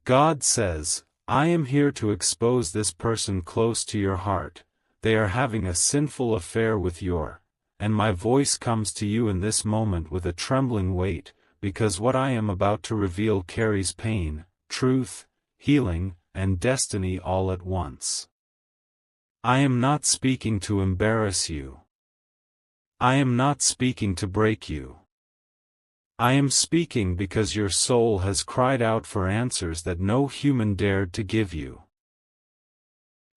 God says, I am here to expose this person close to your heart. They are having a sinful affair with and my voice comes to you in this moment with a trembling weight, because what I am about to reveal carries pain, truth, healing, and destiny all at once. I am not speaking to embarrass you. I am not speaking to break you. I am speaking because your soul has cried out for answers that no human dared to give you.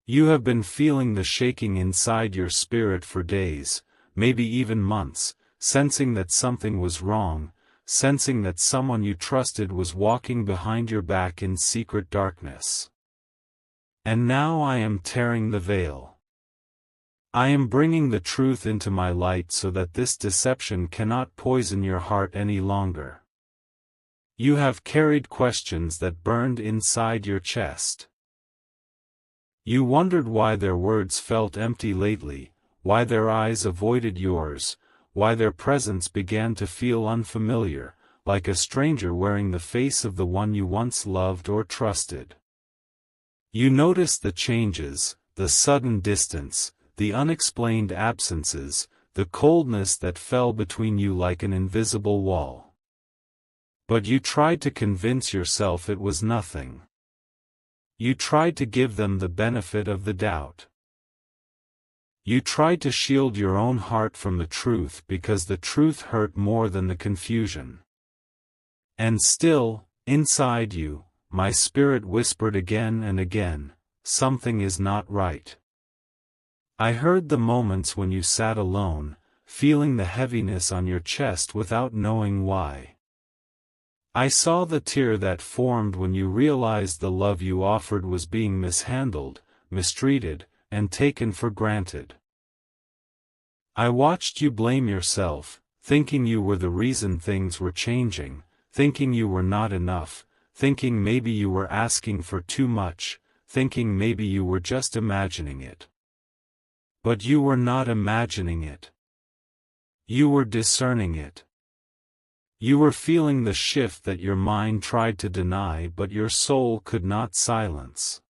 You have been feeling the shaking inside your spirit for days, maybe even months, sensing that something was wrong, sensing that someone you trusted was walking behind your back in secret darkness. And now I am tearing the veil. I am bringing the truth into my light so that this deception cannot poison your heart any longer. You have carried questions that burned inside your chest. You wondered why their words felt empty lately, why their eyes avoided yours, why their presence began to feel unfamiliar, like a stranger wearing the face of the one you once loved or trusted. You noticed the changes, the sudden distance, the unexplained absences, the coldness that fell between you like an invisible wall. But you tried to convince yourself it was nothing. You tried to give them the benefit of the doubt. You tried to shield your own heart from the truth because the truth hurt more than the confusion. And still, inside you, my spirit whispered again and again, something is not right. I heard the moments when you sat alone, feeling the heaviness on your chest without knowing why. I saw the tear that formed when you realized the love you offered was being mishandled, mistreated, and taken for granted. I watched you blame yourself, thinking you were the reason things were changing, thinking you were not enough, thinking maybe you were asking for too much, thinking maybe you were just imagining it. But you were not imagining it. You were discerning it. You were feeling the shift that your mind tried to deny but your soul could not silence.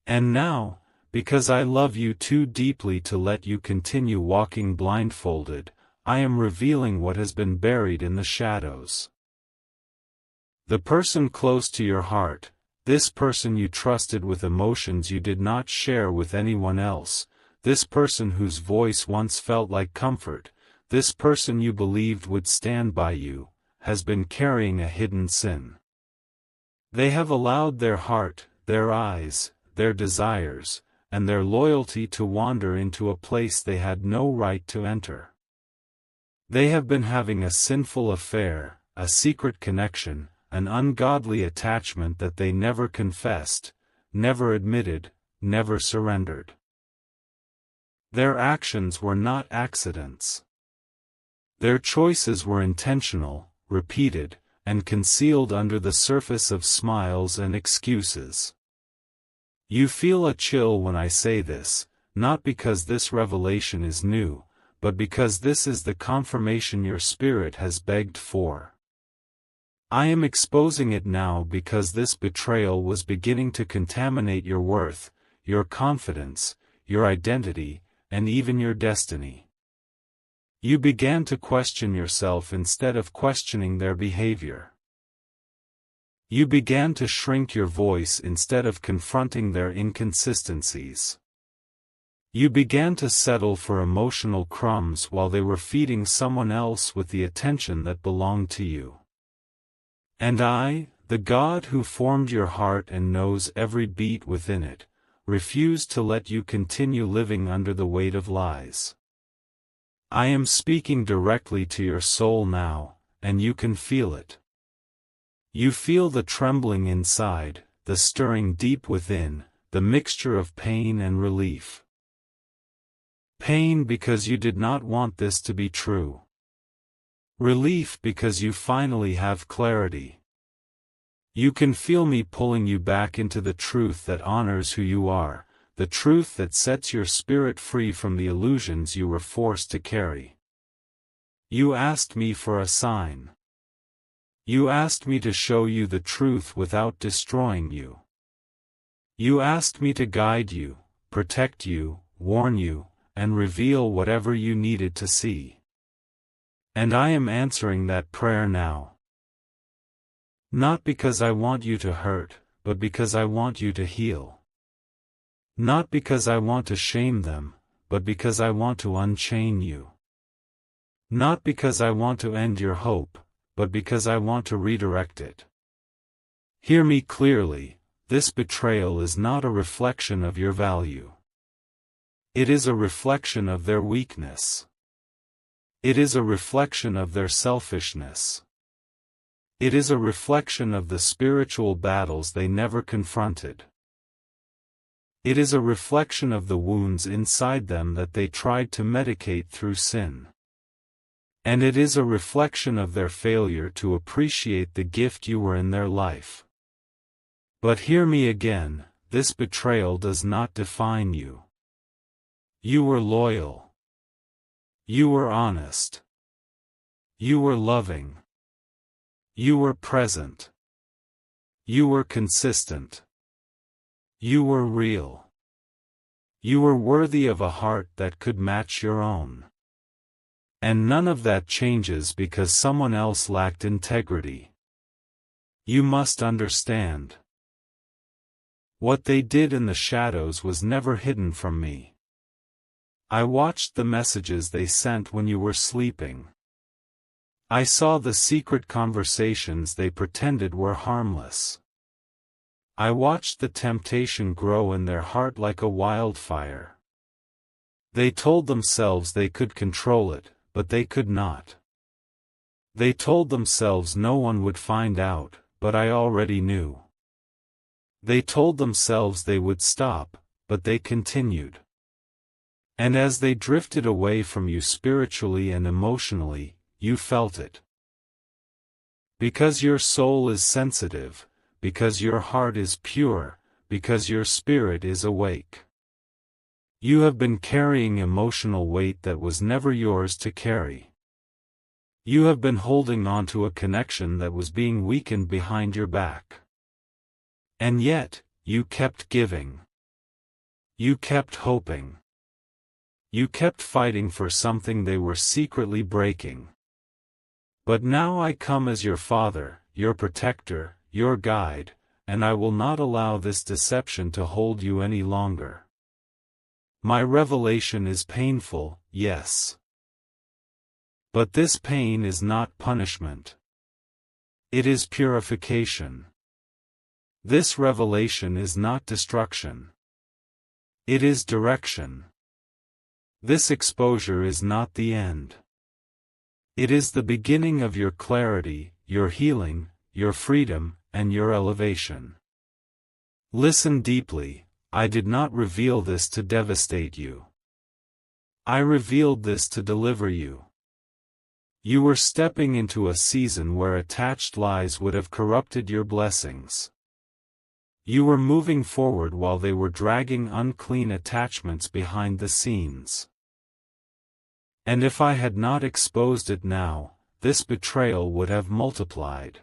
And now, because I love you too deeply to let you continue walking blindfolded, I am revealing what has been buried in the shadows. The person close to your heart, this person you trusted with emotions you did not share with anyone else, this person whose voice once felt like comfort, this person you believed would stand by you, has been carrying a hidden sin. They have allowed their heart, their eyes, their desires, and their loyalty to wander into a place they had no right to enter. They have been having a sinful affair, a secret connection, an ungodly attachment that they never confessed, never admitted, never surrendered. Their actions were not accidents. Their choices were intentional, repeated, and concealed under the surface of smiles and excuses. You feel a chill when I say this, not because this revelation is new, but because this is the confirmation your spirit has begged for. I am exposing it now because this betrayal was beginning to contaminate your worth, your confidence, your identity, and even your destiny. You began to question yourself instead of questioning their behavior. You began to shrink your voice instead of confronting their inconsistencies. You began to settle for emotional crumbs while they were feeding someone else with the attention that belonged to you. And I, the God who formed your heart and knows every beat within it, refuse to let you continue living under the weight of lies. I am speaking directly to your soul now, and you can feel it. You feel the trembling inside, the stirring deep within, the mixture of pain and relief. Pain because you did not want this to be true. Relief because you finally have clarity. You can feel me pulling you back into the truth that honors who you are, the truth that sets your spirit free from the illusions you were forced to carry. You asked me for a sign. You asked me to show you the truth without destroying you. You asked me to guide you, protect you, warn you, and reveal whatever you needed to see. And I am answering that prayer now. Not because I want you to hurt, but because I want you to heal. Not because I want to shame them, but because I want to unchain you. Not because I want to end your hope, but because I want to redirect it. Hear me clearly, this betrayal is not a reflection of your value. It is a reflection of their weakness. It is a reflection of their selfishness. It is a reflection of the spiritual battles they never confronted. It is a reflection of the wounds inside them that they tried to medicate through sin. And it is a reflection of their failure to appreciate the gift you were in their life. But hear me again, this betrayal does not define you. You were loyal. You were honest. You were loving. You were present. You were consistent. You were real. You were worthy of a heart that could match your own. And none of that changes because someone else lacked integrity. You must understand. What they did in the shadows was never hidden from me. I watched the messages they sent when you were sleeping. I saw the secret conversations they pretended were harmless. I watched the temptation grow in their heart like a wildfire. They told themselves they could control it, but they could not. They told themselves no one would find out, but I already knew. They told themselves they would stop, but they continued. And as they drifted away from you spiritually and emotionally, you felt it. Because your soul is sensitive, because your heart is pure, because your spirit is awake. You have been carrying emotional weight that was never yours to carry. You have been holding on to a connection that was being weakened behind your back. And yet, you kept giving. You kept hoping. You kept fighting for something they were secretly breaking. But now I come as your father, your protector, your guide, and I will not allow this deception to hold you any longer. My revelation is painful, yes. But this pain is not punishment. It is purification. This revelation is not destruction. It is direction. This exposure is not the end. It is the beginning of your clarity, your healing, your freedom, and your elevation. Listen deeply, I did not reveal this to devastate you. I revealed this to deliver you. You were stepping into a season where attached lies would have corrupted your blessings. You were moving forward while they were dragging unclean attachments behind the scenes. And if I had not exposed it now, this betrayal would have multiplied.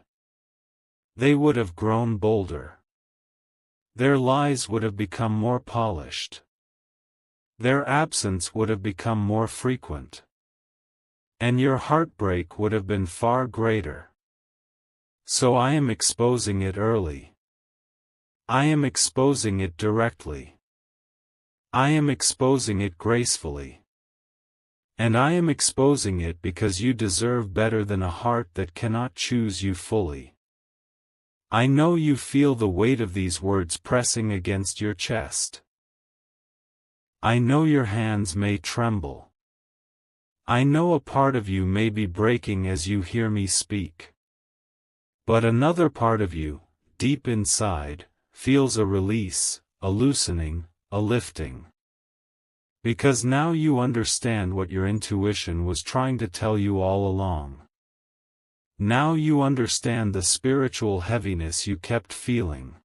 They would have grown bolder. Their lies would have become more polished. Their absence would have become more frequent. And your heartbreak would have been far greater. So I am exposing it early. I am exposing it directly. I am exposing it gracefully. And I am exposing it because you deserve better than a heart that cannot choose you fully. I know you feel the weight of these words pressing against your chest. I know your hands may tremble. I know a part of you may be breaking as you hear me speak. But another part of you, deep inside, feels a release, a loosening, a lifting. Because now you understand what your intuition was trying to tell you all along. Now you understand the spiritual heaviness you kept feeling.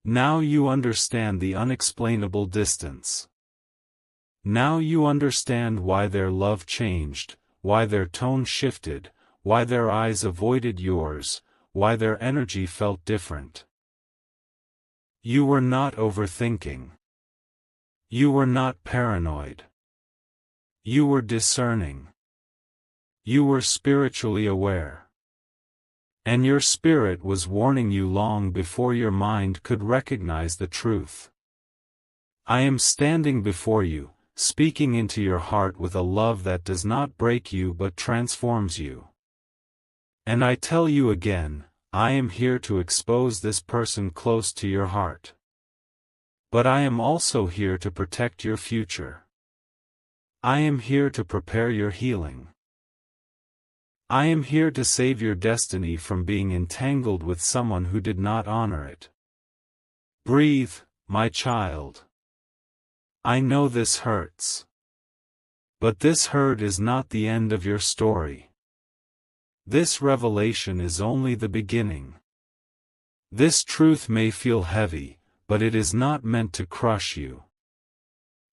Now you understand the unexplainable distance. Now you understand why their love changed, why their tone shifted, why their eyes avoided yours, why their energy felt different. You were not overthinking. You were not paranoid. You were discerning. You were spiritually aware. And your spirit was warning you long before your mind could recognize the truth. I am standing before you, speaking into your heart with a love that does not break you but transforms you. And I tell you again, I am here to expose this person close to your heart. But I am also here to protect your future. I am here to prepare your healing. I am here to save your destiny from being entangled with someone who did not honor it. Breathe, my child. I know this hurts. But this hurt is not the end of your story. This revelation is only the beginning. This truth may feel heavy, but it is not meant to crush you.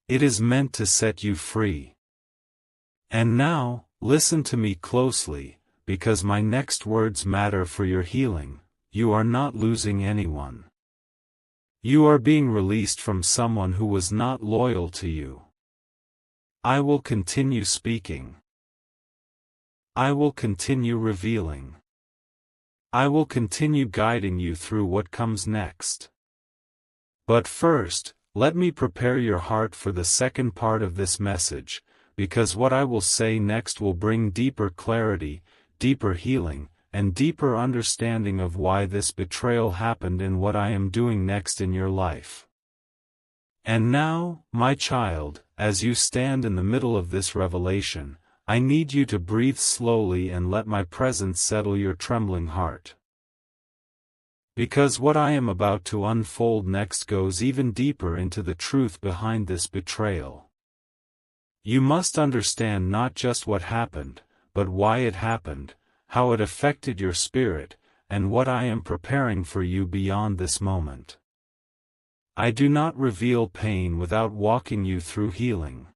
It is meant to set you free. And now, listen to me closely, because my next words matter for your healing. You are not losing anyone. You are being released from someone who was not loyal to you. I will continue speaking. I will continue revealing. I will continue guiding you through what comes next. But first, let me prepare your heart for the second part of this message, because what I will say next will bring deeper clarity, deeper healing, and deeper understanding of why this betrayal happened and what I am doing next in your life. And now, my child, as you stand in the middle of this revelation, I need you to breathe slowly and let my presence settle your trembling heart. Because what I am about to unfold next goes even deeper into the truth behind this betrayal. You must understand not just what happened, but why it happened, how it affected your spirit, and what I am preparing for you beyond this moment. I do not reveal pain without walking you through healing.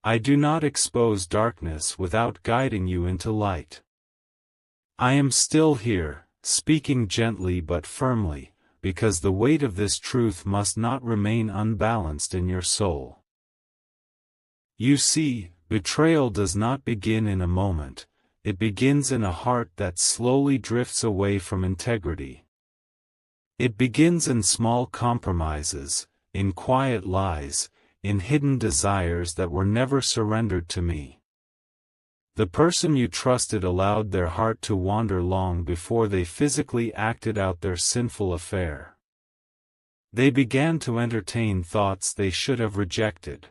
I do not expose darkness without guiding you into light. I am still here, speaking gently but firmly, because the weight of this truth must not remain unbalanced in your soul. You see, betrayal does not begin in a moment. It begins in a heart that slowly drifts away from integrity. It begins in small compromises, in quiet lies, in hidden desires that were never surrendered to me. The person you trusted allowed their heart to wander long before they physically acted out their sinful affair. They began to entertain thoughts they should have rejected.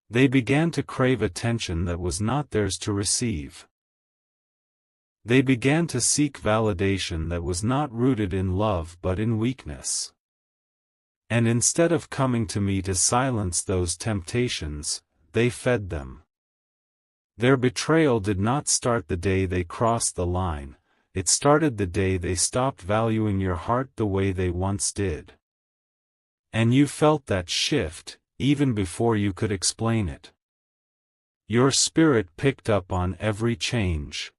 They began to crave attention that was not theirs to receive. They began to seek validation that was not rooted in love but in weakness. And instead of coming to me to silence those temptations, they fed them. Their betrayal did not start the day they crossed the line, it started the day they stopped valuing your heart the way they once did. And you felt that shift, even before you could explain it. Your spirit picked up on every change.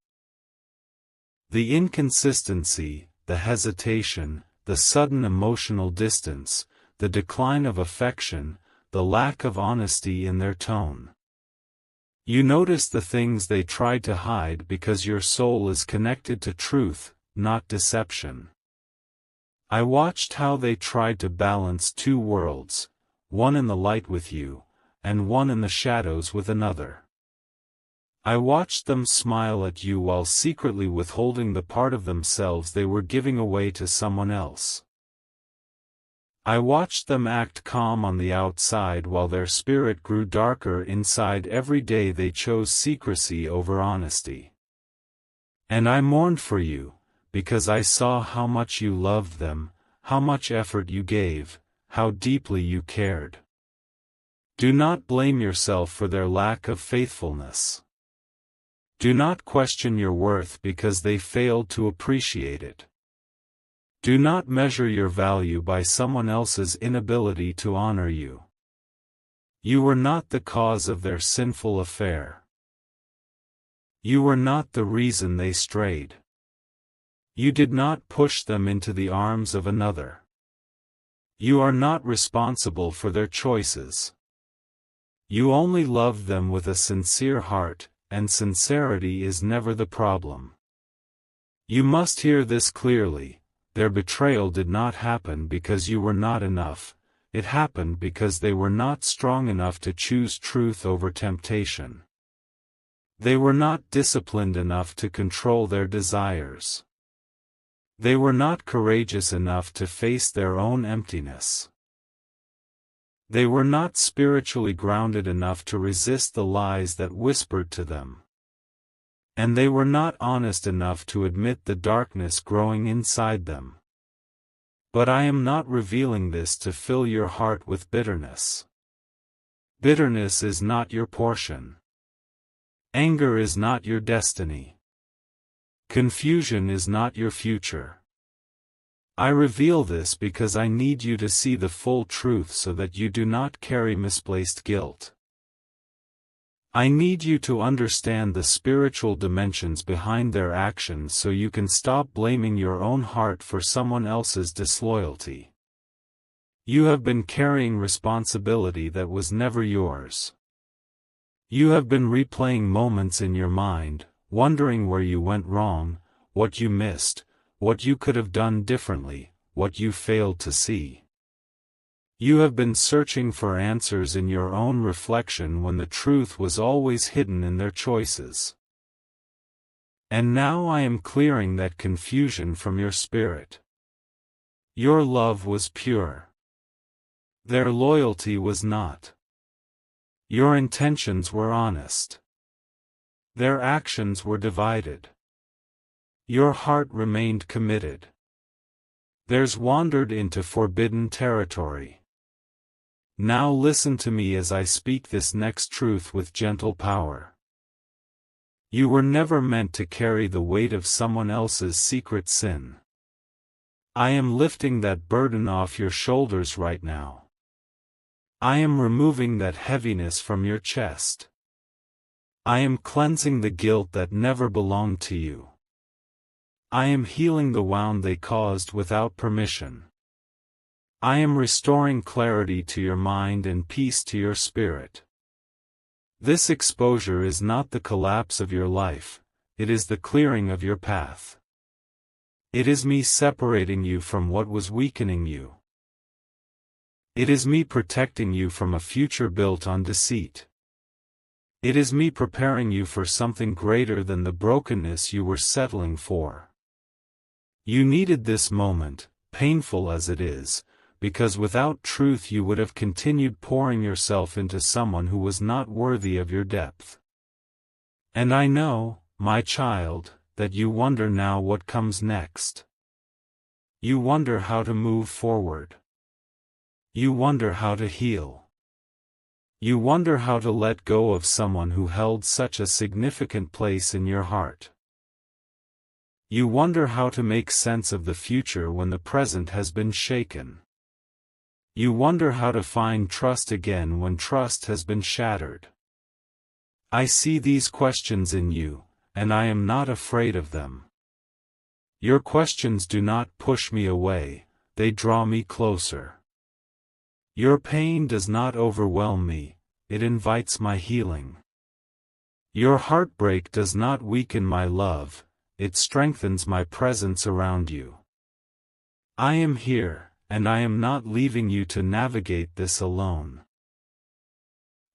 The inconsistency, the hesitation, the sudden emotional distance, the decline of affection, the lack of honesty in their tone. You noticed the things they tried to hide because your soul is connected to truth, not deception. I watched how they tried to balance two worlds, one in the light with you, and one in the shadows with another. I watched them smile at you while secretly withholding the part of themselves they were giving away to someone else. I watched them act calm on the outside while their spirit grew darker inside every day they chose secrecy over honesty. And I mourned for you, because I saw how much you loved them, how much effort you gave, how deeply you cared. Do not blame yourself for their lack of faithfulness. Do not question your worth because they failed to appreciate it. Do not measure your value by someone else's inability to honor you. You were not the cause of their sinful affair. You were not the reason they strayed. You did not push them into the arms of another. You are not responsible for their choices. You only loved them with a sincere heart, and sincerity is never the problem. You must hear this clearly: their betrayal did not happen because you were not enough, it happened because they were not strong enough to choose truth over temptation. They were not disciplined enough to control their desires. They were not courageous enough to face their own emptiness. They were not spiritually grounded enough to resist the lies that whispered to them. And they were not honest enough to admit the darkness growing inside them. But I am not revealing this to fill your heart with bitterness. Bitterness is not your portion. Anger is not your destiny. Confusion is not your future. I reveal this because I need you to see the full truth so that you do not carry misplaced guilt. I need you to understand the spiritual dimensions behind their actions so you can stop blaming your own heart for someone else's disloyalty. You have been carrying responsibility that was never yours. You have been replaying moments in your mind, wondering where you went wrong, what you missed, what you could have done differently, what you failed to see. You have been searching for answers in your own reflection when the truth was always hidden in their choices. And now I am clearing that confusion from your spirit. Your love was pure. Their loyalty was not. Your intentions were honest. Their actions were divided. Your heart remained committed. Theirs wandered into forbidden territory. Now listen to me as I speak this next truth with gentle power. You were never meant to carry the weight of someone else's secret sin. I am lifting that burden off your shoulders right now. I am removing that heaviness from your chest. I am cleansing the guilt that never belonged to you. I am healing the wound they caused without permission. I am restoring clarity to your mind and peace to your spirit. This exposure is not the collapse of your life, it is the clearing of your path. It is me separating you from what was weakening you. It is me protecting you from a future built on deceit. It is me preparing you for something greater than the brokenness you were settling for. You needed this moment, painful as it is, because without truth you would have continued pouring yourself into someone who was not worthy of your depth. And I know, my child, that you wonder now what comes next. You wonder how to move forward. You wonder how to heal. You wonder how to let go of someone who held such a significant place in your heart. You wonder how to make sense of the future when the present has been shaken. You wonder how to find trust again when trust has been shattered. I see these questions in you, and I am not afraid of them. Your questions do not push me away, they draw me closer. Your pain does not overwhelm me, it invites my healing. Your heartbreak does not weaken my love, it strengthens my presence around you. I am here, and I am not leaving you to navigate this alone.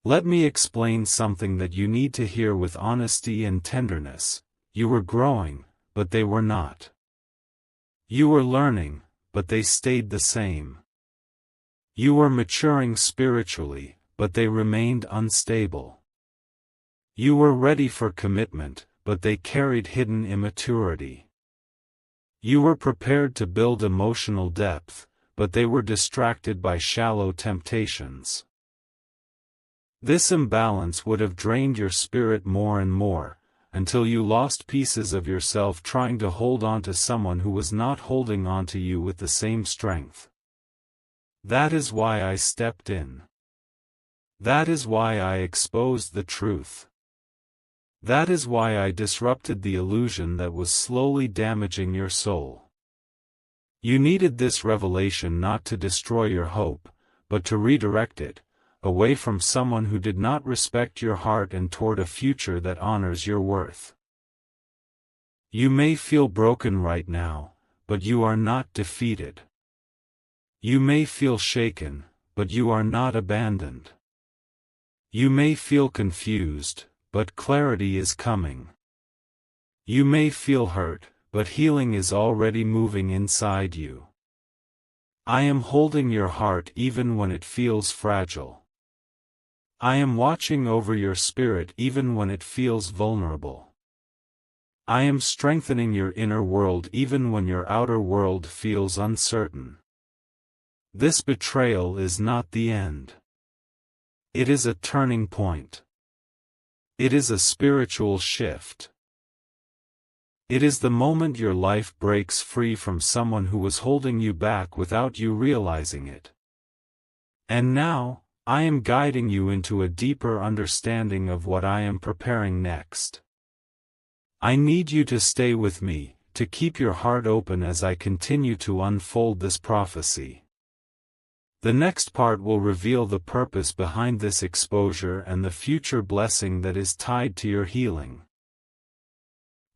Let me explain something that you need to hear with honesty and tenderness. You were growing, but they were not. You were learning, but they stayed the same. You were maturing spiritually, but they remained unstable. You were ready for commitment, but they carried hidden immaturity. You were prepared to build emotional depth, but they were distracted by shallow temptations. This imbalance would have drained your spirit more and more, until you lost pieces of yourself trying to hold on to someone who was not holding on to you with the same strength. That is why I stepped in. That is why I exposed the truth. That is why I disrupted the illusion that was slowly damaging your soul. You needed this revelation not to destroy your hope, but to redirect it, away from someone who did not respect your heart and toward a future that honors your worth. You may feel broken right now, but you are not defeated. You may feel shaken, but you are not abandoned. You may feel confused, but clarity is coming. You may feel hurt, but healing is already moving inside you. I am holding your heart even when it feels fragile. I am watching over your spirit even when it feels vulnerable. I am strengthening your inner world even when your outer world feels uncertain. This betrayal is not the end. It is a turning point. It is a spiritual shift. It is the moment your life breaks free from someone who was holding you back without you realizing it. And now, I am guiding you into a deeper understanding of what I am preparing next. I need you to stay with me, to keep your heart open as I continue to unfold this prophecy. The next part will reveal the purpose behind this exposure and the future blessing that is tied to your healing.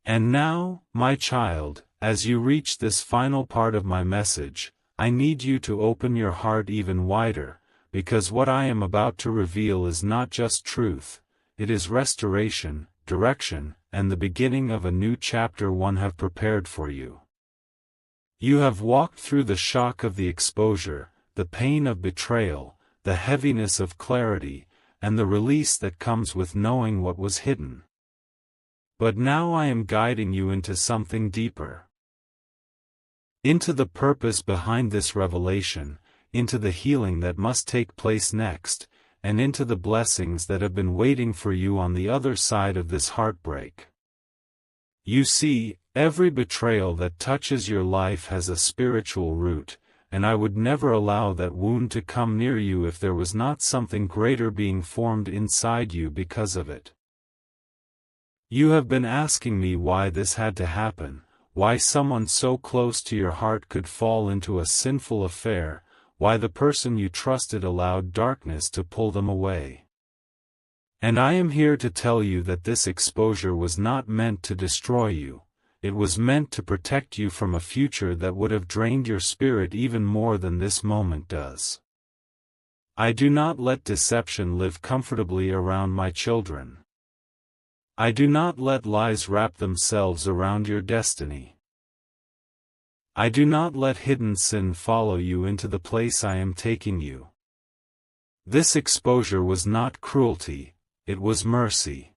And now, my child, as you reach this final part of my message, I need you to open your heart even wider, because what I am about to reveal is not just truth, it is restoration, direction, and the beginning of a new chapter one have prepared for you. You have walked through the shock of the exposure, the pain of betrayal, the heaviness of clarity, and the release that comes with knowing what was hidden. But now I am guiding you into something deeper. Into the purpose behind this revelation, into the healing that must take place next, and into the blessings that have been waiting for you on the other side of this heartbreak. You see, every betrayal that touches your life has a spiritual root, and I would never allow that wound to come near you if there was not something greater being formed inside you because of it. You have been asking me why this had to happen, why someone so close to your heart could fall into a sinful affair, why the person you trusted allowed darkness to pull them away. And I am here to tell you that this exposure was not meant to destroy you, it was meant to protect you from a future that would have drained your spirit even more than this moment does. I do not let deception live comfortably around my children. I do not let lies wrap themselves around your destiny. I do not let hidden sin follow you into the place I am taking you. This exposure was not cruelty, it was mercy.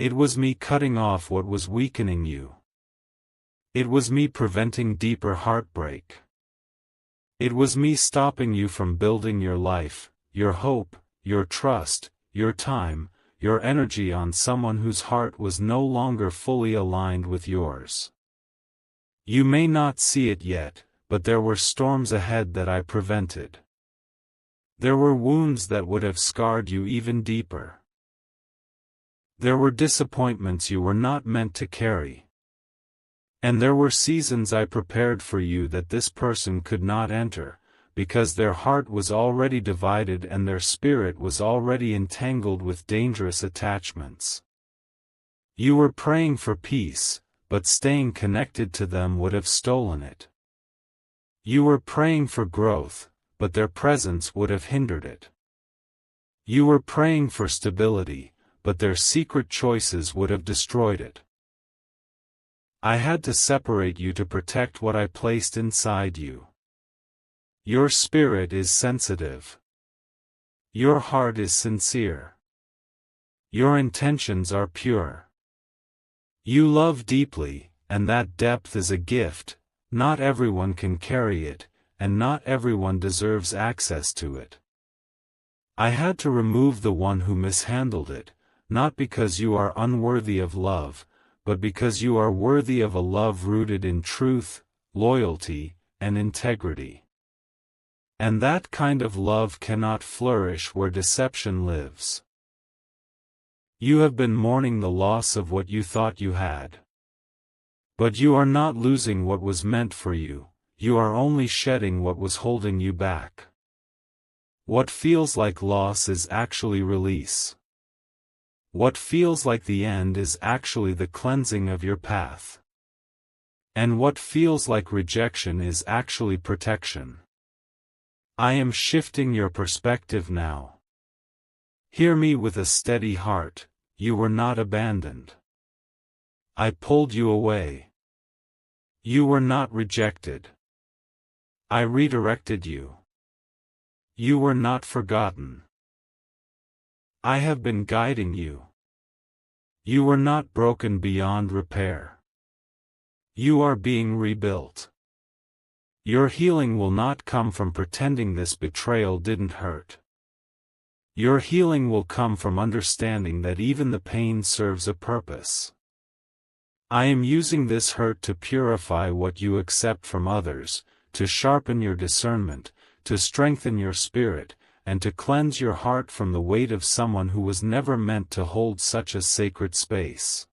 It was me cutting off what was weakening you. It was me preventing deeper heartbreak. It was me stopping you from building your life, your hope, your trust, your time, your energy on someone whose heart was no longer fully aligned with yours. You may not see it yet, but there were storms ahead that I prevented. There were wounds that would have scarred you even deeper. There were disappointments you were not meant to carry. And there were seasons I prepared for you that this person could not enter, because their heart was already divided and their spirit was already entangled with dangerous attachments. You were praying for peace, but staying connected to them would have stolen it. You were praying for growth, but their presence would have hindered it. You were praying for stability, but their secret choices would have destroyed it. I had to separate you to protect what I placed inside you. Your spirit is sensitive. Your heart is sincere. Your intentions are pure. You love deeply, and that depth is a gift. Not everyone can carry it, and not everyone deserves access to it. I had to remove the one who mishandled it, not because you are unworthy of love, but because you are worthy of a love rooted in truth, loyalty, and integrity. And that kind of love cannot flourish where deception lives. You have been mourning the loss of what you thought you had. But you are not losing what was meant for you, you are only shedding what was holding you back. What feels like loss is actually release. What feels like the end is actually the cleansing of your path. And what feels like rejection is actually protection. I am shifting your perspective now. Hear me with a steady heart, you were not abandoned. I pulled you away. You were not rejected. I redirected you. You were not forgotten. I have been guiding you. You were not broken beyond repair. You are being rebuilt. Your healing will not come from pretending this betrayal didn't hurt. Your healing will come from understanding that even the pain serves a purpose. I am using this hurt to purify what you accept from others, to sharpen your discernment, to strengthen your spirit, and to cleanse your heart from the weight of someone who was never meant to hold such a sacred space.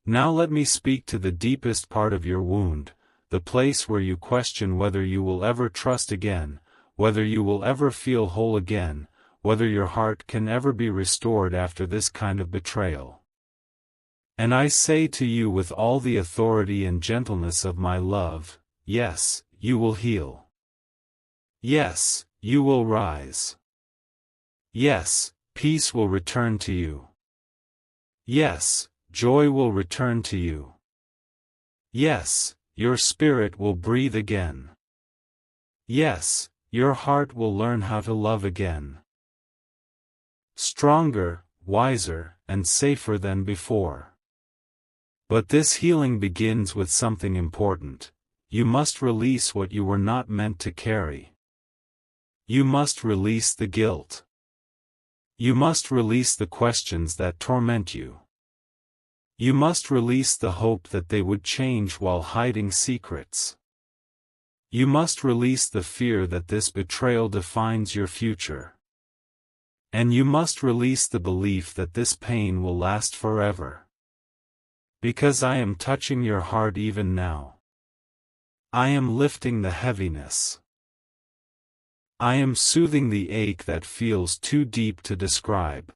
Now let me speak to the deepest part of your wound, the place where you question whether you will ever trust again, whether you will ever feel whole again, whether your heart can ever be restored after this kind of betrayal. And I say to you with all the authority and gentleness of my love, yes, you will heal. Yes, you will rise. Yes, peace will return to you. Yes, joy will return to you. Yes, your spirit will breathe again. Yes, your heart will learn how to love again. Stronger, wiser, and safer than before. But this healing begins with something important. You must release what you were not meant to carry. You must release the guilt. You must release the questions that torment you. You must release the hope that they would change while hiding secrets. You must release the fear that this betrayal defines your future. And you must release the belief that this pain will last forever. Because I am touching your heart even now. I am lifting the heaviness. I am soothing the ache that feels too deep to describe.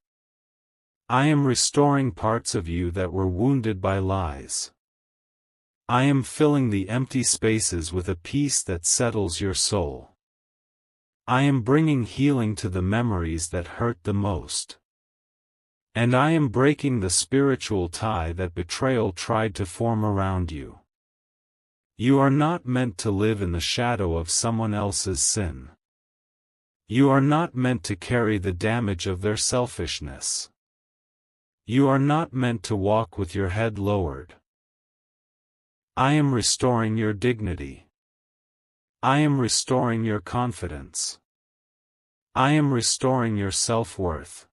I am restoring parts of you that were wounded by lies. I am filling the empty spaces with a peace that settles your soul. I am bringing healing to the memories that hurt the most. And I am breaking the spiritual tie that betrayal tried to form around you. You are not meant to live in the shadow of someone else's sin. You are not meant to carry the damage of their selfishness. You are not meant to walk with your head lowered. I am restoring your dignity. I am restoring your confidence. I am restoring your self-worth.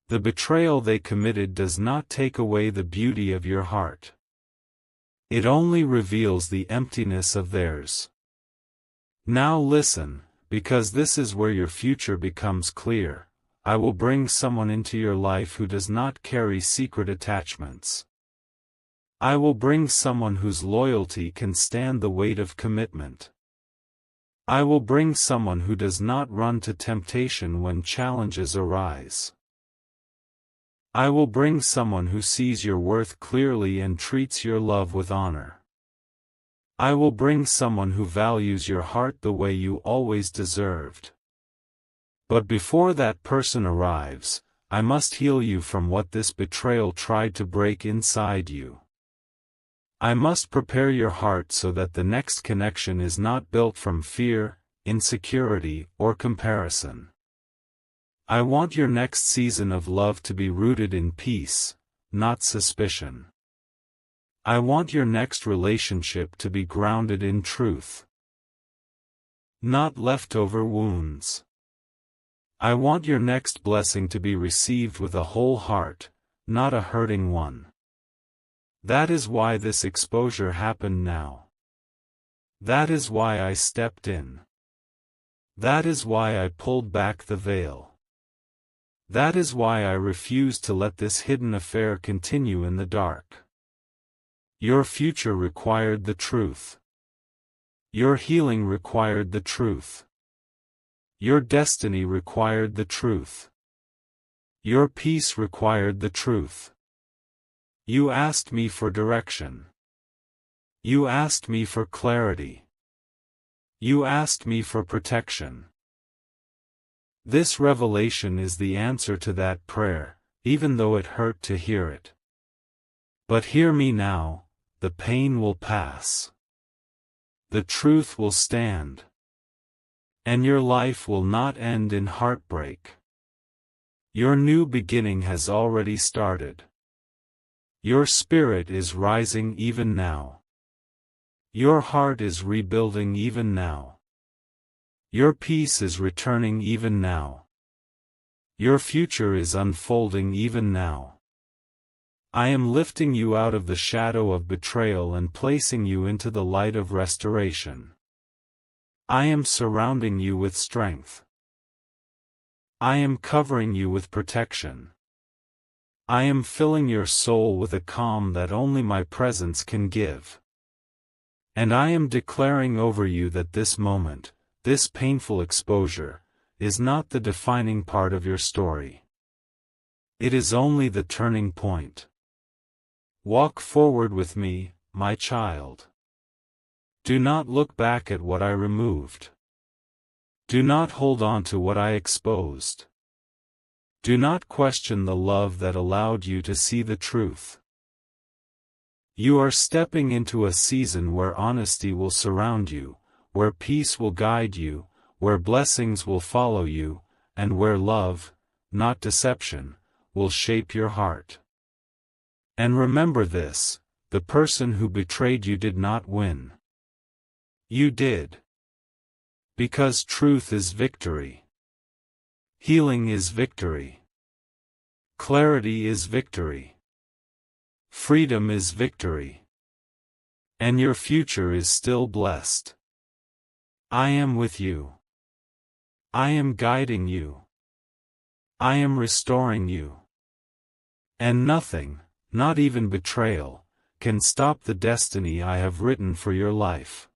The betrayal they committed does not take away the beauty of your heart. It only reveals the emptiness of theirs. Now listen, because this is where your future becomes clear. I will bring someone into your life who does not carry secret attachments. I will bring someone whose loyalty can stand the weight of commitment. I will bring someone who does not run to temptation when challenges arise. I will bring someone who sees your worth clearly and treats your love with honor. I will bring someone who values your heart the way you always deserved. But before that person arrives, I must heal you from what this betrayal tried to break inside you. I must prepare your heart so that the next connection is not built from fear, insecurity, or comparison. I want your next season of love to be rooted in peace, not suspicion. I want your next relationship to be grounded in truth, not leftover wounds. I want your next blessing to be received with a whole heart, not a hurting one. That is why this exposure happened now. That is why I stepped in. That is why I pulled back the veil. That is why I refuse to let this hidden affair continue in the dark. Your future required the truth. Your healing required the truth. Your destiny required the truth. Your peace required the truth. You asked me for direction. You asked me for clarity. You asked me for protection. This revelation is the answer to that prayer, even though it hurt to hear it. But hear me now, the pain will pass. The truth will stand. And your life will not end in heartbreak. Your new beginning has already started. Your spirit is rising even now. Your heart is rebuilding even now. Your peace is returning even now. Your future is unfolding even now. I am lifting you out of the shadow of betrayal and placing you into the light of restoration. I am surrounding you with strength. I am covering you with protection. I am filling your soul with a calm that only my presence can give. And I am declaring over you that this moment, this painful exposure, is not the defining part of your story. It is only the turning point. Walk forward with me, my child. Do not look back at what I removed. Do not hold on to what I exposed. Do not question the love that allowed you to see the truth. You are stepping into a season where honesty will surround you, where peace will guide you, where blessings will follow you, and where love, not deception, will shape your heart. And remember this, the person who betrayed you did not win. You did. Because truth is victory. Healing is victory. Clarity is victory. Freedom is victory. And your future is still blessed. I am with you. I am guiding you. I am restoring you. And nothing, not even betrayal, can stop the destiny I have written for your life.